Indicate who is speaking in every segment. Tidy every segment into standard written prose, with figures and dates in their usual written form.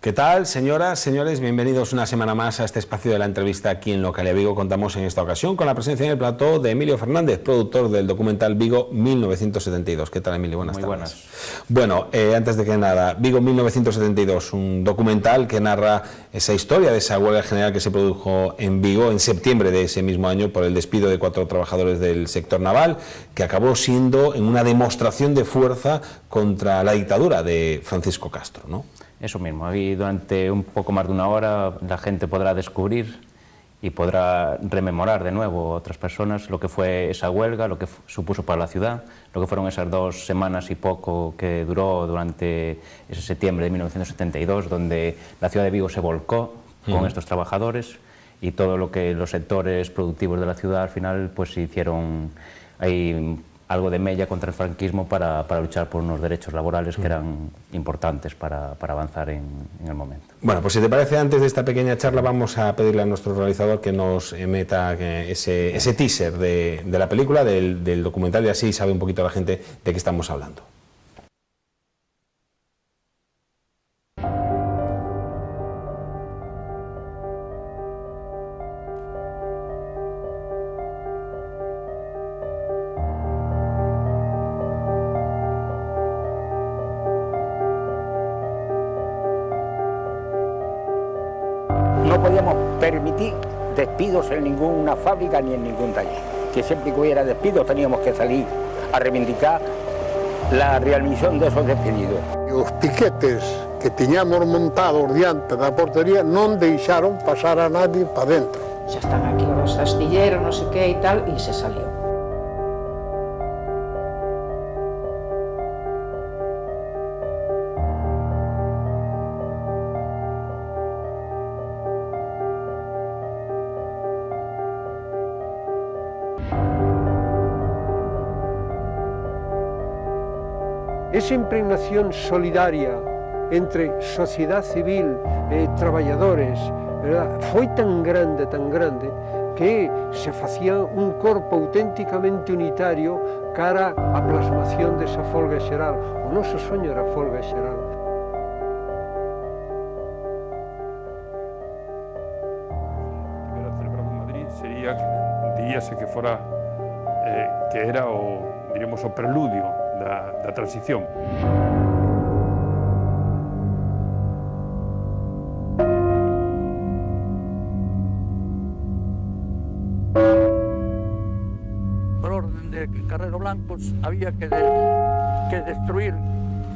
Speaker 1: ¿Qué tal, señoras, señores? Bienvenidos una semana más a este espacio de la entrevista aquí en Localia Vigo. Contamos en esta ocasión con la presencia en el plató de Emilio Fernández, productor del documental Vigo 1972. ¿Qué tal, Emilio? Buenas tardes. Muy buenas. Bueno, antes de que nada, Vigo 1972, un documental que narra esa historia de esa huelga general que se produjo en Vigo en septiembre de ese mismo año por el despido de 4 trabajadores del sector naval, que acabó siendo en una demostración de fuerza contra la dictadura de Francisco Castro, ¿no?
Speaker 2: Eso mismo, ahí durante un poco más de una hora la gente podrá descubrir y podrá rememorar de nuevo otras personas lo que fue esa huelga, lo que supuso para la ciudad, lo que fueron esas 2 semanas y poco que duró durante ese septiembre de 1972, donde la ciudad de Vigo se volcó con estos trabajadores y todo lo que los sectores productivos de la ciudad al final pues hicieron ahí algo de mella contra el franquismo para luchar por unos derechos laborales que eran importantes para avanzar en el momento.
Speaker 1: Bueno, pues si te parece, antes de esta pequeña charla vamos a pedirle a nuestro realizador que nos meta ese teaser de la película, del documental, y así sabe un poquito la gente de qué estamos hablando.
Speaker 3: No podíamos permitir despidos en ninguna fábrica ni en ningún taller. Que siempre que hubiera despidos teníamos que salir a reivindicar la realización de esos despedidos.
Speaker 4: Os piquetes que tiñamos montados diante da portería non deixaron pasar a nadie para dentro.
Speaker 5: Xa están aquí os astilleros, non sei que e tal, e se salió.
Speaker 4: Esa impregnación solidaria entre sociedade civil e traballadores, verdad, foi tan grande, que se facía un corpo auténticamente unitario cara á plasmación desa folga xeral. O noso soño era a folga xeral.
Speaker 6: Que era celebrado en Madrid sería, diríase que fora, que era diríamos, o preludio da transición.
Speaker 7: Por orden de Carrero Blancos había que destruir,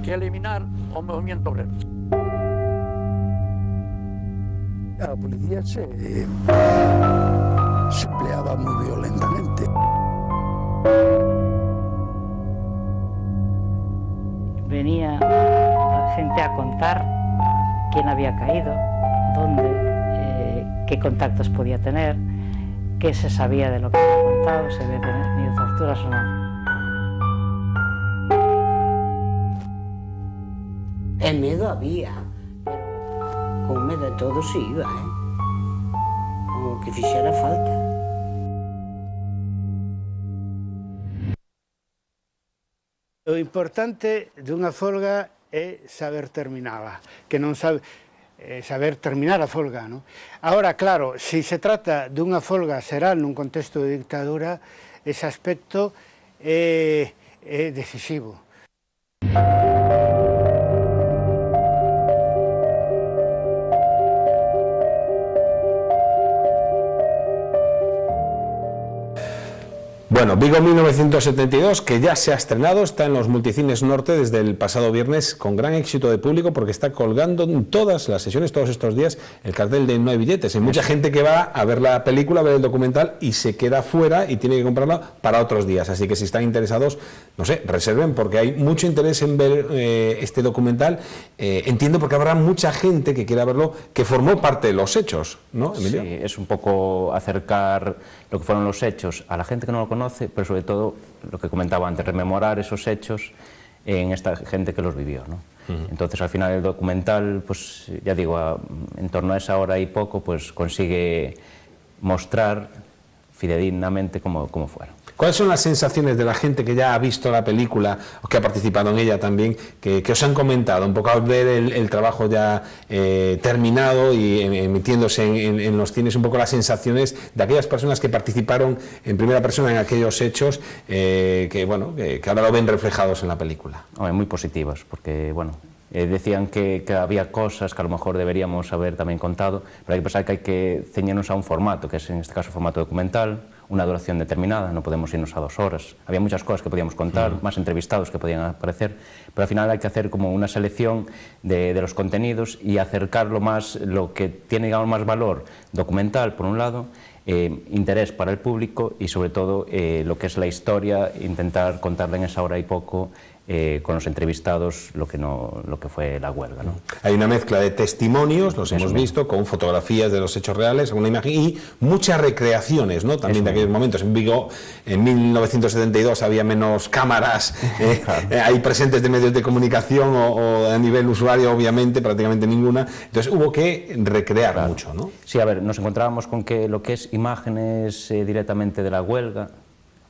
Speaker 7: que eliminar o movimiento obrero.
Speaker 4: A policía se empleaba muy violentamente.
Speaker 5: Venía la gente a contar quién había caído, dónde, qué contactos podía tener, qué se sabía de lo que había contado, si había tenido torturas o no.
Speaker 8: El miedo había, pero con medo de todo se iba, o que fixera falta.
Speaker 9: O importante dunha folga é saber terminala, que non sabe saber terminar a folga, non? Agora, claro, se se trata dunha folga xeral nun contexto de dictadura, ese aspecto é decisivo.
Speaker 1: Bueno, Vigo 1972, que ya se ha estrenado, está en los multicines norte desde el pasado viernes con gran éxito de público porque está colgando en todas las sesiones, todos estos días, el cartel de no hay billetes. Hay mucha gente que va a ver la película, a ver el documental y se queda fuera y tiene que comprarla para otros días. Así que si están interesados, no sé, reserven porque hay mucho interés en ver este documental. Entiendo porque habrá mucha gente que quiera verlo, que formó parte de los hechos, ¿no, Emilio?
Speaker 2: Sí, es un poco acercar lo que fueron los hechos a la gente que no lo conoce, pero sobre todo, lo que comentaba antes, rememorar esos hechos en esta gente que los vivió, ¿no? Entonces, al final, el documental, pues ya digo, en torno a esa hora y poco, pues consigue mostrar fidedignamente cómo fueron.
Speaker 1: ¿Cuáles son las sensaciones de la gente que ya ha visto la película o que ha participado en ella también, que os han comentado un poco al ver el trabajo ya terminado y emitiéndose en los cines, un poco las sensaciones de aquellas personas que participaron en primera persona en aquellos hechos que ahora lo ven reflejados en la película?
Speaker 2: Muy positivas, porque decían que había cosas que a lo mejor deberíamos haber también contado, pero hay que pensar que hay que ceñirnos a un formato, que es en este caso formato documental, una duración determinada, no podemos irnos a 2 horas. Había muchas cosas que podíamos contar, más entrevistados que podían aparecer, pero al final hay que hacer como una selección de los contenidos y acercarlo más, lo que tiene, digamos, más valor documental, por un lado, interés para el público y sobre todo lo que es la historia, intentar contarla en esa hora y poco, con los entrevistados lo que fue la huelga, ¿no?
Speaker 1: Hay una mezcla de testimonios, los hemos visto, con fotografías de los hechos reales, una imagen y muchas recreaciones, ¿no? También de aquellos momentos. En Vigo, en 1972, había menos cámaras ahí presentes de medios de comunicación o a nivel usuario, obviamente, prácticamente ninguna. Entonces hubo que recrear mucho, ¿no?
Speaker 2: Sí, a ver, nos encontrábamos con que lo que es imágenes directamente de la huelga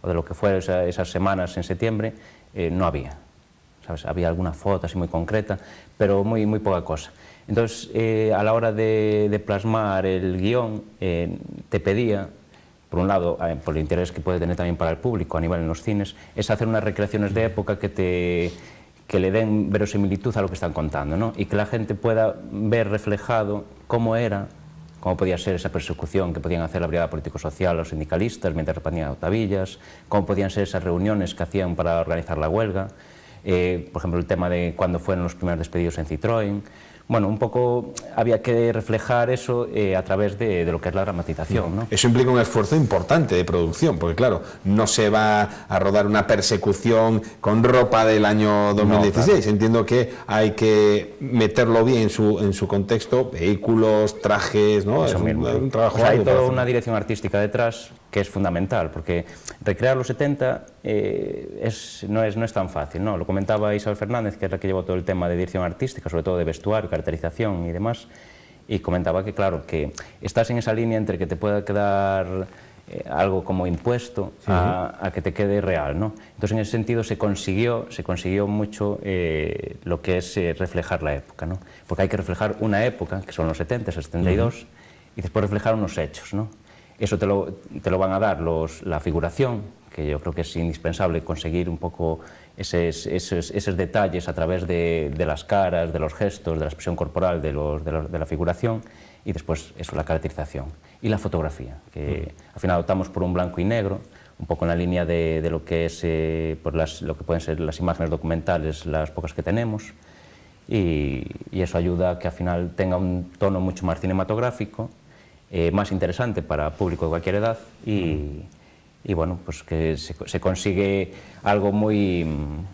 Speaker 2: o de lo que fue esas semanas en septiembre, no había. ¿Sabes? Había alguna foto así muy concreta, pero muy poca cosa. Entonces, a la hora de plasmar el guión, te pedía, por un lado, por el interés que puede tener también para el público a nivel en los cines, es hacer unas recreaciones de época que le den verosimilitud a lo que están contando, ¿no? Y que la gente pueda ver reflejado cómo podía ser esa persecución que podían hacer la brigada político-social, los sindicalistas mientras repartían tabillas, cómo podían ser esas reuniones que hacían para organizar la huelga, por ejemplo, el tema de cuándo fueron los primeros despedidos en Citroën. Bueno, un poco había que reflejar eso a través de lo que es la dramatización, ¿no?
Speaker 1: Eso implica un esfuerzo importante de producción, porque claro, no se va a rodar una persecución con ropa del año 2016. No, claro. Entiendo que hay que meterlo bien en su contexto, vehículos, trajes, ¿no?
Speaker 2: Eso mismo.
Speaker 1: Un trabajo.
Speaker 2: Hay toda una dirección artística detrás que es fundamental, porque recrear los 70 no es tan fácil, ¿no? Lo comentaba Isabel Fernández, que es la que llevó todo el tema de dirección artística, sobre todo de vestuario, caracterización y demás, y comentaba que, claro, que estás en esa línea entre que te pueda quedar algo como impuesto a que te quede real, ¿no? Entonces, en ese sentido, se consiguió mucho lo que es reflejar la época, ¿no? Porque hay que reflejar una época, que son los 70, 72, y después reflejar unos hechos, ¿no? Eso te lo van a dar la figuración, que yo creo que es indispensable conseguir un poco esos detalles a través de las caras, de los gestos, de la expresión corporal, de la figuración, y después eso, la caracterización. Y la fotografía, que al final optamos por un blanco y negro, un poco en la línea de lo que es lo que pueden ser las imágenes documentales, las pocas que tenemos, y eso ayuda a que al final tenga un tono mucho más cinematográfico, más interesante para público de cualquier edad y bueno, pues que se consigue algo muy...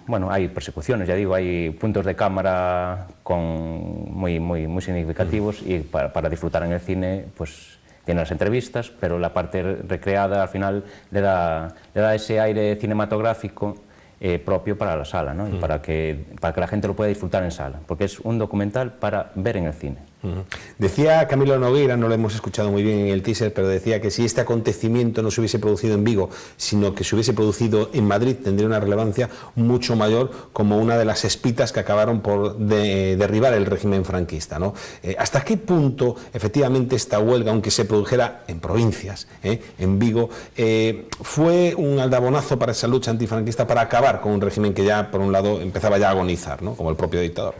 Speaker 2: Bueno, hay persecuciones, ya digo, hay puntos de cámara muy significativos y para disfrutar en el cine, pues tiene las entrevistas, pero la parte recreada al final le da ese aire cinematográfico propio para la sala, ¿no? Y para que la gente lo pueda disfrutar en sala, porque es un documental para ver en el cine.
Speaker 1: Decía Camilo Nogueira, no lo hemos escuchado muy bien en el teaser, pero decía que si este acontecimiento no se hubiese producido en Vigo, sino que se hubiese producido en Madrid, tendría una relevancia mucho mayor como una de las espitas que acabaron por derribar el régimen franquista, ¿no? ¿Hasta qué punto efectivamente esta huelga, aunque se produjera en provincias, en Vigo, fue un aldabonazo para esa lucha antifranquista para acabar con un régimen que ya, por un lado, empezaba ya a agonizar, ¿no? Como el propio dictador?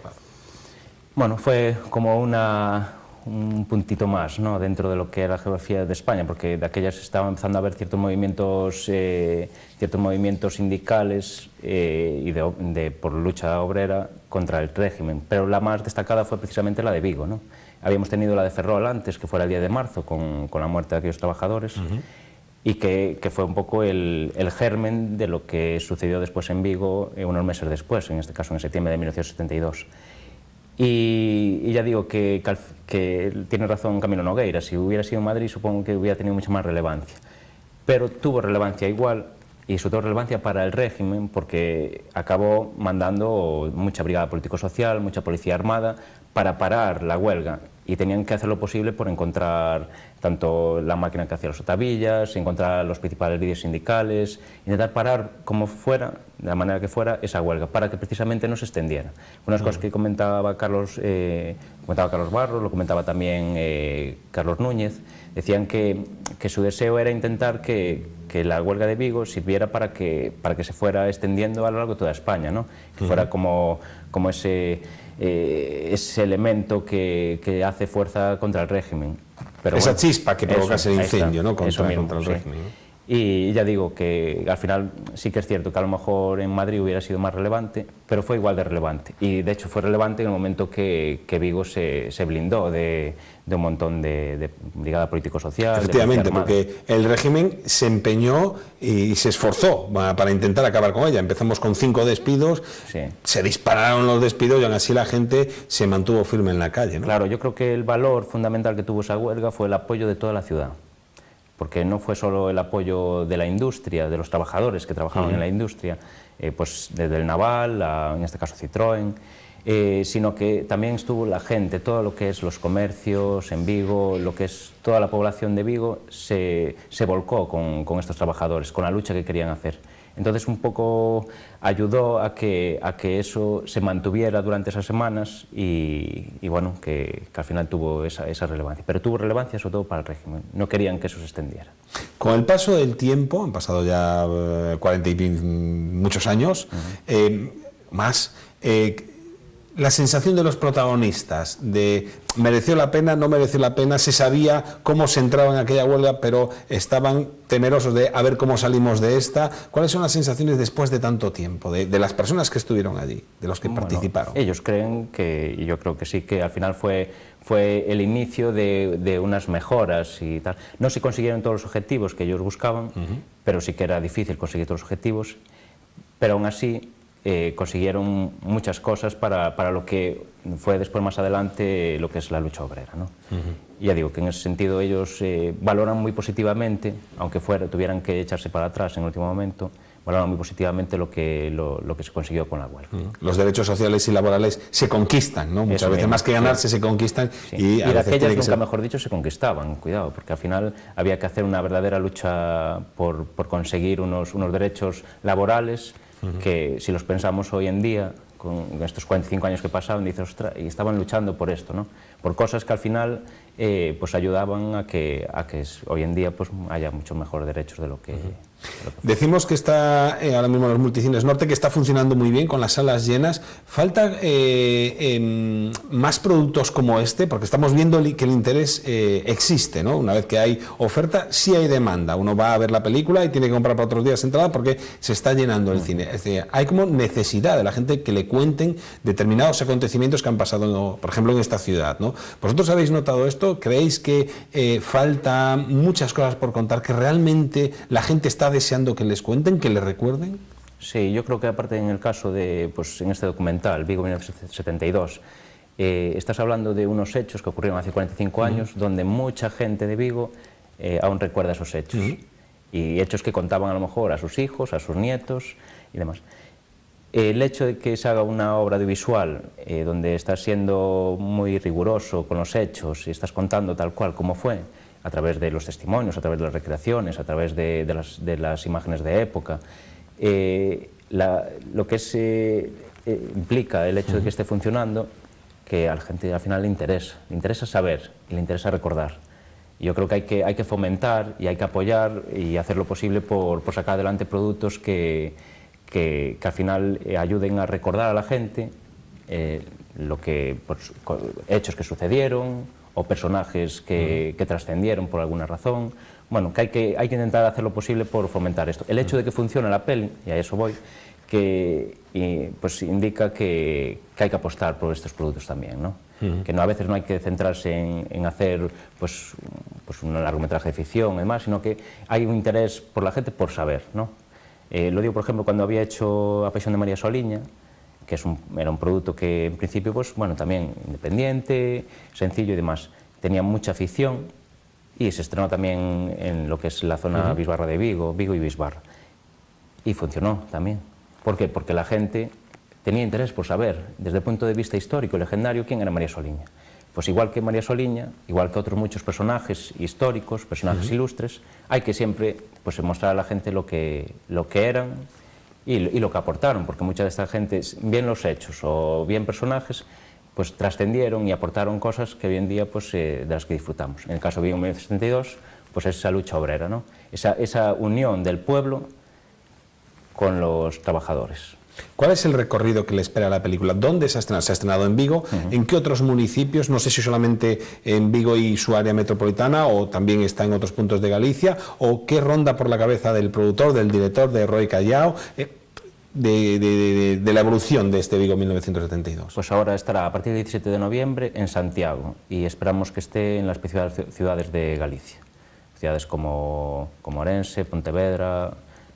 Speaker 2: Bueno, fue como un puntito más, ¿no? Dentro de lo que era la geografía de España, porque de aquellas estaban empezando a haber ciertos movimientos sindicales y por lucha obrera contra el régimen, pero la más destacada fue precisamente la de Vigo, ¿no? Habíamos tenido la de Ferrol antes, que fuera el 10 de marzo, con la muerte de aquellos trabajadores, y que fue un poco el germen de lo que sucedió después en Vigo, unos meses después, en este caso en septiembre de 1972. Y ya digo que tiene razón Camilo Nogueira, si hubiera sido en Madrid supongo que hubiera tenido mucha más relevancia, pero tuvo relevancia igual y sobre todo relevancia para el régimen, porque acabó mandando mucha brigada político-social, mucha policía armada para parar la huelga, y tenían que hacer lo posible por encontrar tanto la máquina que hacía los sotavillas, encontrar los principales líderes sindicales, intentar parar como fuera, de la manera que fuera, esa huelga, para que precisamente no se extendiera. Unas cosas que comentaba Carlos Barros, lo comentaba también Carlos Núñez, decían que su deseo era intentar que la huelga de Vigo sirviera para que se fuera extendiendo a lo largo de toda España, ¿no? Que fuera como ese elemento que hace fuerza contra el régimen. Pero
Speaker 1: esa
Speaker 2: bueno,
Speaker 1: chispa que provocase el incendio, ¿no? contra el
Speaker 2: sí.
Speaker 1: régimen, ¿no?
Speaker 2: Y ya digo que al final sí que es cierto que a lo mejor en Madrid hubiera sido más relevante, pero fue igual de relevante. Y de hecho fue relevante en el momento que Vigo se blindó de un montón de brigada político-social.
Speaker 1: Efectivamente, porque el régimen se empeñó y se esforzó para intentar acabar con ella. Empezamos con 5 despidos, sí. Se dispararon los despidos y aún así la gente se mantuvo firme en la calle, ¿no?
Speaker 2: Claro, yo creo que el valor fundamental que tuvo esa huelga fue el apoyo de toda la ciudad. Porque no fue solo el apoyo de la industria, de los trabajadores que trabajaban en la industria, pues desde el Naval, en este caso Citroën, sino que también estuvo la gente, todo lo que es los comercios en Vigo, lo que es toda la población de Vigo, se volcó con estos trabajadores, con la lucha que querían hacer. Entonces un poco ayudó a que eso se mantuviera durante esas semanas y bueno, que al final tuvo esa relevancia. Pero tuvo relevancia sobre todo para el régimen, no querían que eso se extendiera.
Speaker 1: Con el paso del tiempo, han pasado ya 40 y muchos años, más, la sensación de los protagonistas, de mereció la pena, no mereció la pena, se sabía cómo se entraba en aquella huelga, pero estaban temerosos de a ver cómo salimos de esta. ¿Cuáles son las sensaciones después de tanto tiempo, de las personas que estuvieron allí, de los que participaron?
Speaker 2: Ellos creen que, y yo creo que sí, que al final fue el inicio de unas mejoras y tal. No se consiguieron todos los objetivos que ellos buscaban, pero sí que era difícil conseguir todos los objetivos, pero aún así consiguieron muchas cosas para lo que fue después más adelante lo que es la lucha obrera, ¿no? Y ya digo que en ese sentido ellos valoran muy positivamente, aunque tuvieran que echarse para atrás en el último momento, valoran muy positivamente lo que se consiguió con la huelga.
Speaker 1: Los derechos sociales y laborales se conquistan, ¿no? Muchas veces más que ganarse se conquistan,
Speaker 2: sí.
Speaker 1: Y
Speaker 2: de aquellas nunca mejor dicho se conquistaban, cuidado, porque al final había que hacer una verdadera lucha por conseguir unos derechos laborales que si los pensamos hoy en día, con estos 45 años que pasaban, dices, ostras, y estaban luchando por esto, ¿no? Por cosas que al final pues ayudaban a que hoy en día pues haya muchos mejores derechos de lo que...
Speaker 1: Decimos que está ahora mismo en los multicines norte, que está funcionando muy bien con las salas llenas. Falta más productos como este, porque estamos viendo que el interés existe, ¿no? Una vez que hay oferta, sí hay demanda. Uno va a ver la película y tiene que comprar para otros días entrada porque se está llenando el cine. Es decir, hay como necesidad de la gente que le cuenten determinados acontecimientos que han pasado, por ejemplo, en esta ciudad, ¿no? ¿Vosotros habéis notado esto? ¿Creéis que falta muchas cosas por contar, que realmente la gente está deseando que les cuenten, que les recuerden?
Speaker 2: Sí, yo creo que aparte en el caso de, pues en este documental, Vigo 1972, estás hablando de unos hechos que ocurrieron hace 45 años, donde mucha gente de Vigo aún recuerda esos hechos. Y hechos que contaban a lo mejor a sus hijos, a sus nietos y demás. El hecho de que se haga una obra audiovisual donde estás siendo muy riguroso con los hechos y estás contando tal cual como fue, a través de los testimonios, a través de las recreaciones, a través de las imágenes de época, lo que implica el hecho de que esté funcionando, que a la gente al final le interesa saber y le interesa recordar. Y yo creo que hay que fomentar y hay que apoyar y hacer lo posible por sacar adelante productos que al final ayuden a recordar a la gente hechos que sucedieron, o personajes que trascendieron por alguna razón. Bueno, que hay que intentar hacer lo posible por fomentar esto. El hecho de que funcione la peli, y a eso voy, pues indica que hay que apostar por estos productos también, ¿no? Que a veces no hay que centrarse en hacer pues un largometraje de ficción y demás, sino que hay un interés por la gente por saber, ¿no? Lo digo, por ejemplo, cuando había hecho A Pasión de María Soliña, que era un producto que en principio, pues bueno, también independiente, sencillo y demás. Tenía mucha ficción y se estrenó también en lo que es la zona Bisbarra de Vigo y Bisbarra. Y funcionó también. ¿Por qué? Porque la gente tenía interés por saber, desde el punto de vista histórico y legendario, quién era María Soliña. Pues igual que María Soliña, igual que otros muchos personajes históricos, personajes ilustres, hay que siempre pues, mostrar a la gente lo que eran y lo que aportaron, porque mucha de esta gente, bien los hechos o bien personajes, pues trascendieron y aportaron cosas que hoy en día pues, de las que disfrutamos. En el caso de Vigo 1972, pues esa lucha obrera, ¿no? Esa unión del pueblo con los trabajadores.
Speaker 1: ¿Cuál es el recorrido que le espera a la película? ¿Dónde se ha estrenado? ¿Se ha estrenado en Vigo? ¿En qué otros municipios? No sé si solamente en Vigo y su área metropolitana o también está en otros puntos de Galicia. ¿O qué ronda por la cabeza del productor, del director, de Roy Callao, de la evolución de este Vigo 1972?
Speaker 2: Pues ahora estará a partir del 17 de noviembre en Santiago y esperamos que esté en las principales ciudades de Galicia. Ciudades como Orense, Pontevedra,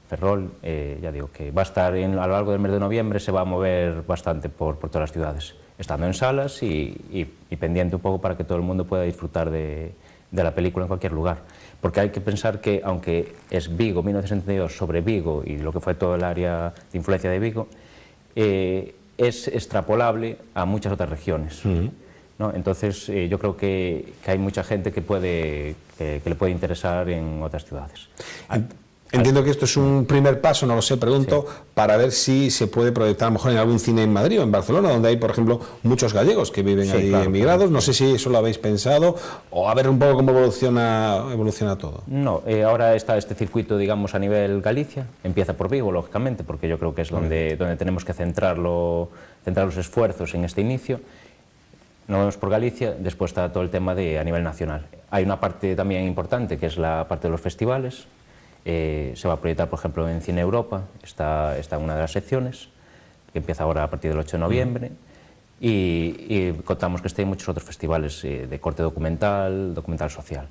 Speaker 2: Ferrol, ya digo que va a estar a lo largo del mes de noviembre, se va a mover bastante por todas las ciudades, estando en salas y pendiente un poco para que todo el mundo pueda disfrutar de la película en cualquier lugar. Porque hay que pensar que, aunque es Vigo 1972 sobre Vigo y lo que fue todo el área de influencia de Vigo, es extrapolable a muchas otras regiones. ¿No? Entonces yo creo que hay mucha gente que le puede interesar en otras ciudades.
Speaker 1: Entiendo que esto es un primer paso, no lo sé, pregunto, sí, para ver si se puede proyectar a lo mejor en algún cine en Madrid o en Barcelona, donde hay, por ejemplo, muchos gallegos que viven ahí emigrados. No sé si eso lo habéis pensado, o a ver un poco cómo evoluciona todo.
Speaker 2: No, ahora está este circuito, digamos, a nivel Galicia, empieza por Vigo, lógicamente, porque yo creo que es donde tenemos que centrar los esfuerzos en este inicio. Nos vemos por Galicia, después está todo el tema a nivel nacional. Hay una parte también importante, que es la parte de los festivales. Se va a proyectar, por ejemplo, en Cine Europa, está en una de las secciones, que empieza ahora a partir del 8 de noviembre, y contamos que esté en muchos otros festivales de corte documental social.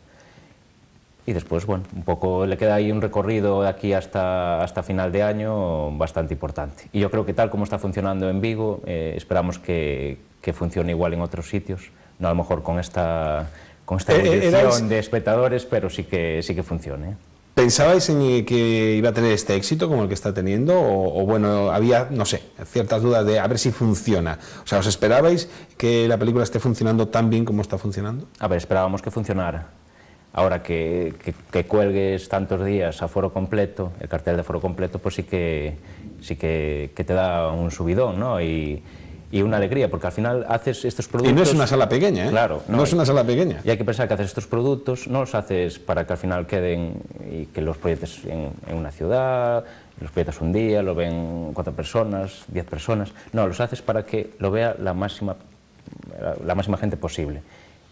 Speaker 2: Y después, bueno, un poco le queda ahí un recorrido de aquí hasta final de año bastante importante. Y yo creo que tal como está funcionando en Vigo, esperamos que funcione igual en otros sitios, no a lo mejor con esta ebullición de espectadores, pero sí que funcione.
Speaker 1: ¿Pensabais en que iba a tener este éxito como el que está teniendo? O bueno, había, no sé, ciertas dudas de a ver si funciona. O sea, ¿os esperabais que la película esté funcionando tan bien como está funcionando?
Speaker 2: A ver, esperábamos que funcionara. Ahora que cuelgues tantos días a foro completo, el cartel de foro completo, pues sí que te da un subidón, ¿no? Y una alegría, porque al final haces estos productos...
Speaker 1: Y no es una sala pequeña, ¿eh?
Speaker 2: Claro.
Speaker 1: No es una sala pequeña.
Speaker 2: Y hay que pensar que haces estos productos, no los haces para que al final queden y que los proyectes en una ciudad, los proyectas un día, lo ven 4 personas, 10 personas... No, los haces para que lo vea la máxima gente posible.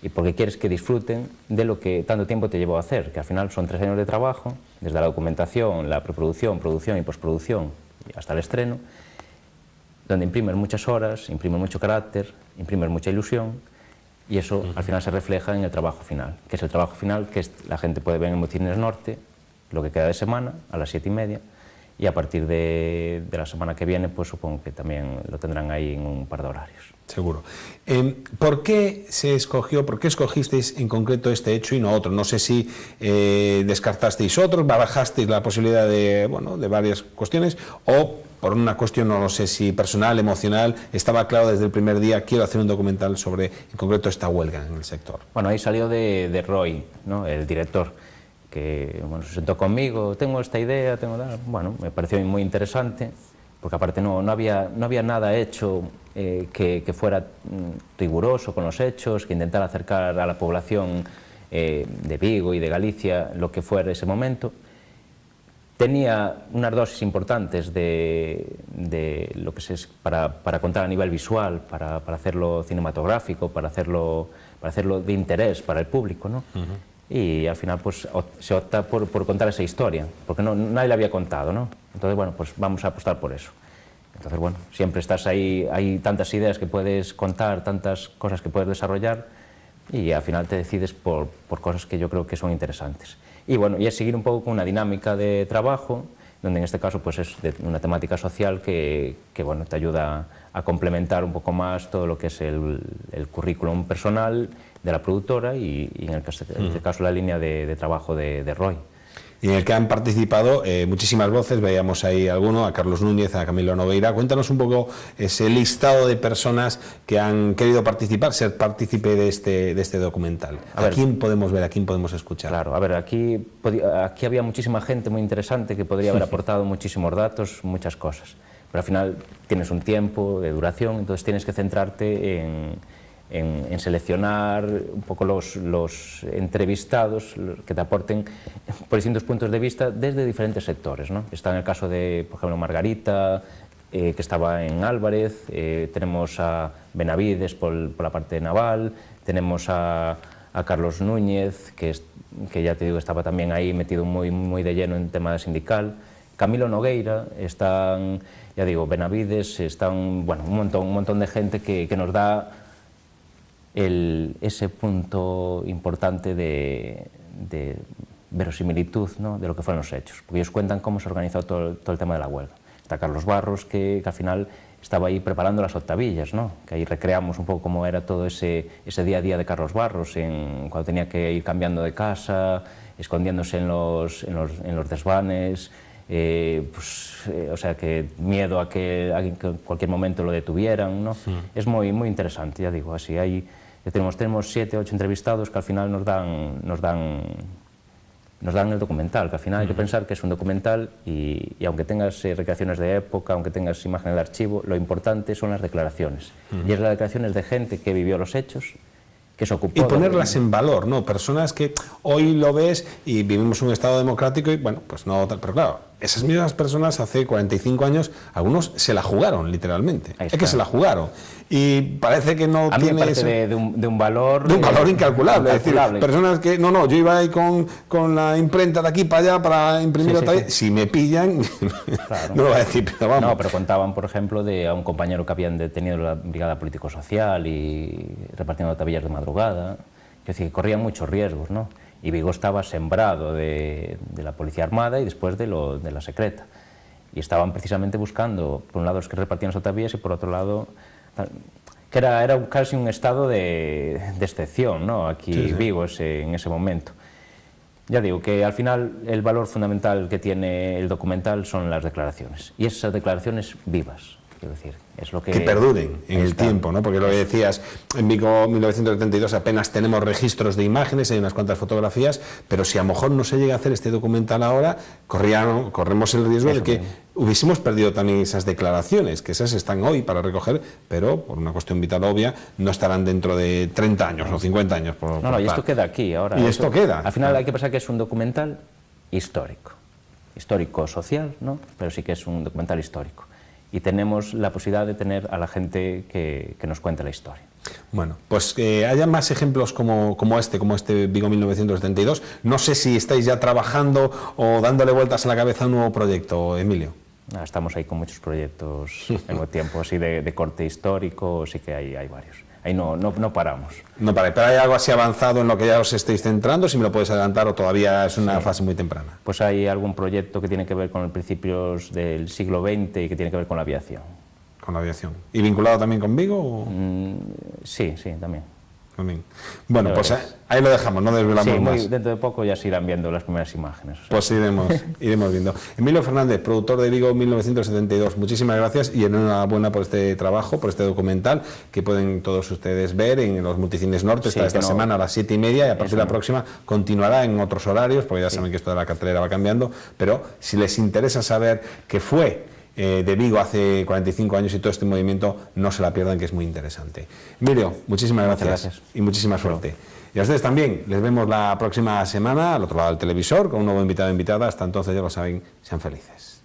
Speaker 2: Y porque quieres que disfruten de lo que tanto tiempo te llevó a hacer, que al final son 3 años de trabajo, desde la documentación, la preproducción, producción y postproducción, hasta el estreno, donde imprimes muchas horas, imprimes mucho carácter, imprimes mucha ilusión, y eso al final se refleja en el trabajo final, que es el trabajo final que la gente puede ver en Multicines Norte, lo que queda de semana, a las 7:30, y a partir de la semana que viene, pues supongo que también lo tendrán ahí en un par de horarios.
Speaker 1: Seguro. ¿Por qué escogisteis en concreto este hecho y no otro? No sé si descartasteis otros, barajasteis la posibilidad de varias cuestiones, o por una cuestión, no lo sé si personal, emocional, estaba claro desde el primer día, quiero hacer un documental sobre, en concreto, esta huelga en el sector.
Speaker 2: Bueno, ahí salió de Roy, ¿no? El director, que se sentó conmigo, tengo esta idea, bueno, me pareció muy interesante, porque aparte no había nada hecho que fuera riguroso con los hechos, que intentara acercar a la población de Vigo y de Galicia lo que fuera ese momento. Tenía unas dosis importantes de lo que es para contar a nivel visual, para hacerlo cinematográfico, para hacerlo de interés para el público, ¿no? Y al final pues se opta por contar esa historia, porque nadie la había contado, ¿no? Entonces, bueno, pues vamos a apostar por eso. Entonces, bueno, siempre estás ahí, hay tantas ideas que puedes contar, tantas cosas que puedes desarrollar, y al final te decides por cosas que yo creo que son interesantes. Y bueno, y es seguir un poco con una dinámica de trabajo, donde en este caso pues es de una temática social que bueno, te ayuda a complementar un poco más todo lo que es el currículum personal de la productora y en este caso la línea de trabajo de Roy.
Speaker 1: y en el que han participado muchísimas voces. Veíamos ahí alguno, a Carlos Núñez, a Camilo Nogueira. Cuéntanos un poco ese listado de personas que han querido participar, ser partícipe de este documental. ¿A quién podemos ver, a quién podemos escuchar?
Speaker 2: Claro, a ver, aquí había muchísima gente muy interesante que podría haber aportado muchísimos datos, muchas cosas. Pero al final tienes un tiempo de duración, entonces tienes que centrarte en seleccionar un poco los entrevistados que te aporten por distintos puntos de vista desde diferentes sectores, ¿no? Está en el caso de, por ejemplo, Margarita, que estaba en Álvarez, tenemos a Benavides por la parte naval, tenemos a Carlos Núñez, que ya te digo, estaba también ahí metido muy de lleno en tema sindical, Camilo Nogueira, están, ya digo, Benavides, están, bueno, un montón de gente que nos da ese punto importante de verosimilitud, ¿no?, de lo que fueron los hechos, porque ellos cuentan cómo se organizó todo el tema de la huelga. Está Carlos Barros, que al final estaba ahí preparando las octavillas, ¿no?, que ahí recreamos un poco cómo era todo ese día a día de Carlos Barros, cuando tenía que ir cambiando de casa, escondiéndose en los desvanes, o sea, que miedo a que en cualquier momento lo detuvieran, ¿no? Es muy interesante, ya digo, así tenemos 7 o 8 entrevistados que al final nos dan el documental, que al final hay que pensar que es un documental y aunque tengas recreaciones de época, aunque tengas imágenes de archivo, lo importante son las declaraciones. Y es las declaraciones de gente que vivió los hechos, que se ocupó...
Speaker 1: Y ponerlas en valor, ¿no? Personas que hoy lo ves y vivimos un Estado democrático y, bueno, pues no... Pero claro, esas mismas personas hace 45 años, algunos se la jugaron, literalmente. Es que se la jugaron. Y parece que no tiene...
Speaker 2: A mí me parece de un valor...
Speaker 1: De un valor incalculable. Es decir, personas que... No, yo iba ahí con la imprenta de aquí para allá para imprimir otra vez. Si me pillan, claro, no lo voy a decir, pero vamos.
Speaker 2: No, pero contaban, por ejemplo, a un compañero que habían detenido en la Brigada Político-Social y repartiendo tabillas de madrugada. Es decir, que corrían muchos riesgos, ¿no? Y Vigo estaba sembrado de la Policía Armada y después de la secreta. Y estaban precisamente buscando, por un lado, los que repartían las tabillas y por otro lado... que era casi un estado de excepción, ¿no?, aquí Vigo en ese momento. Ya digo que al final el valor fundamental que tiene el documental son las declaraciones, y esas declaraciones vivas, quiero decir, es lo que
Speaker 1: perduren en el tiempo, ¿no? Porque lo que decías, en Vigo 1972 apenas tenemos registros de imágenes, hay unas cuantas fotografías, pero si a lo mejor no se llega a hacer este documental ahora, corremos el riesgo de que hubiésemos perdido también esas declaraciones, que esas están hoy para recoger, pero por una cuestión vital obvia, no estarán dentro de 30 años o 50 años.
Speaker 2: No, y esto queda aquí ahora.
Speaker 1: Y esto queda.
Speaker 2: Al final hay que pensar que es un documental histórico-social, ¿no?, pero sí que es un documental histórico. Y tenemos la posibilidad de tener a la gente que nos cuente la historia.
Speaker 1: Bueno, pues que haya más ejemplos como este Vigo 1972. No sé si estáis ya trabajando o dándole vueltas a la cabeza a un nuevo proyecto, Emilio.
Speaker 2: Estamos ahí con muchos proyectos al mismo tiempo, así de corte histórico, sí que hay varios. Ahí no paramos.
Speaker 1: No paráis, pero hay algo así avanzado en lo que ya os estáis centrando, si me lo puedes adelantar, o todavía es una fase muy temprana.
Speaker 2: Pues hay algún proyecto que tiene que ver con los principios del siglo XX y que tiene que ver con la aviación.
Speaker 1: Con la aviación. ¿Y vinculado también con Vigo? ¿O?
Speaker 2: Sí, también.
Speaker 1: Bueno, pues ahí lo dejamos, no desvelamos más.
Speaker 2: Dentro de poco ya se irán viendo las primeras imágenes.
Speaker 1: Pues iremos viendo. Emilio Fernández, productor de Vigo 1972, muchísimas gracias y enhorabuena por este trabajo, por este documental que pueden todos ustedes ver en los Multicines Norte esta semana a las 7:30 y a partir de la próxima continuará en otros horarios, porque ya saben que esto de la cartelera va cambiando, pero si les interesa saber qué fue de Vigo hace 45 años y todo este movimiento, no se la pierdan, que es muy interesante. Emilio, muchísimas gracias y muchísima suerte. Y a ustedes también, les vemos la próxima semana al otro lado del televisor con un nuevo invitado o invitada. Hasta entonces, ya lo saben, sean felices.